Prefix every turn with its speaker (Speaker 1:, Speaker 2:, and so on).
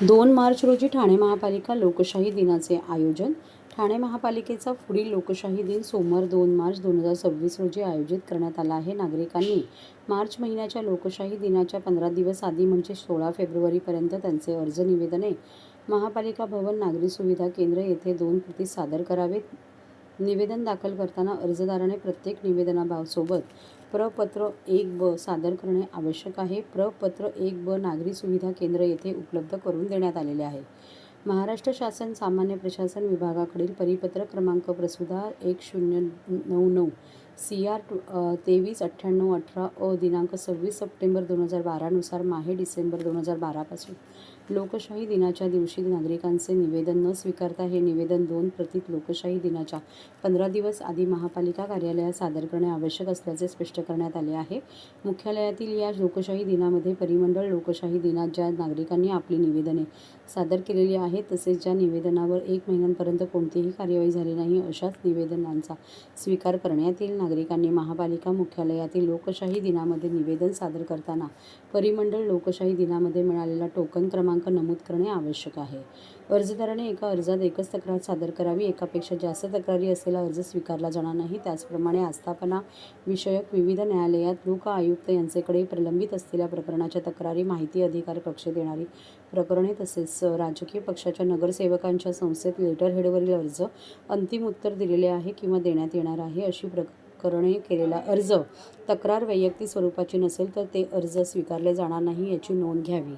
Speaker 1: 2 मार्च रोजी ठाणे महापालिका लोकशाही दिनाचे आयोजन. ठाणे महापालिकेचा पुढील लोकशाही दिन सोमवार 2 मार्च 2026 रोजी आयोजित करण्यात आला आहे. नागरिकांनी मार्च महिन्याच्या लोकशाही दिनाच्या 15 दिवस आधी म्हणजे 16 फेब्रुवारीपर्यंत त्यांचे अर्ज निवेदने महापालिका भवन नागरी सुविधा केंद्र येथे 2 प्रती सादर करावेत. निवेदन दाखल करताना अर्जदाराने प्रत्येक निवेदनासोबत प्रपत्र 1 ब सादर करणे आवश्यक आहे. प्रपत्र 1 ब नागरी सुविधा केंद्र येथे उपलब्ध करून देण्यात आलेले आहे. महाराष्ट्र शासन सामान्य प्रशासन विभागाकडील परिपत्रक क्रमांक प्रसूधा 1099 CR 239818 अ दिनांक 26 सप्टेंबर 2012 नुसार माहे डिसेंबर 2012 पासून लोकशाही दिनाच्या दिवशी नागरिकांचे निवेदन न स्वीकारता हे निवेदन 2 प्रतीत लोकशाही दिनाच्या 15 दिवस आधी महापालिका कार्यालयात सादर करणे आवश्यक असल्याचे स्पष्ट करण्यात आले आहे. मुख्यालयातील या लोकशाही दिनामध्ये परिमंडळ लोकशाही दिनात ज्या नागरिकांनी आपली निवेदने सादर केलेली आहेत तसेच ज्या निवेदनावर 1 महिन्यापर्यंत कोणतीही कार्यवाही झाली नाही अशाच निवेदनांचा स्वीकार करण्यात येईल. नागरिकांनी महापालिका मुख्यालयातील लोकशाही दिनामध्ये निवेदन सादर करताना परिमंडळ लोकशाही दिनामध्ये मिळालेला टोकन क्रमांक नमूद करणे आवश्यक आहे. अर्जदाराने एका अर्जात एकच तक्रार सादर करावी. एकापेक्षा जास्त तक्रारी असलेला अर्ज स्वीकारला जाणार नाही. त्याचप्रमाणे आस्थापना विषयक विविध न्यायालयात लोक आयुक्त यांचेकडे प्रलंबित असलेल्या प्रकरणाच्या तक्रारी, माहिती अधिकार कक्षेत येणारी प्रकरणे तसेच राजकीय पक्षाच्या नगरसेवकांच्या संस्थेत लेटरहेडवरील अर्ज अंतिम उत्तर दिलेले आहे किंवा देण्यात येणार आहे अशी प्रकरणे केलेला अर्ज तक्रार वैयक्तिक स्वरूपाची नसेल तर ते अर्ज स्वीकारले जाणार नाही याची नोंद घ्यावी.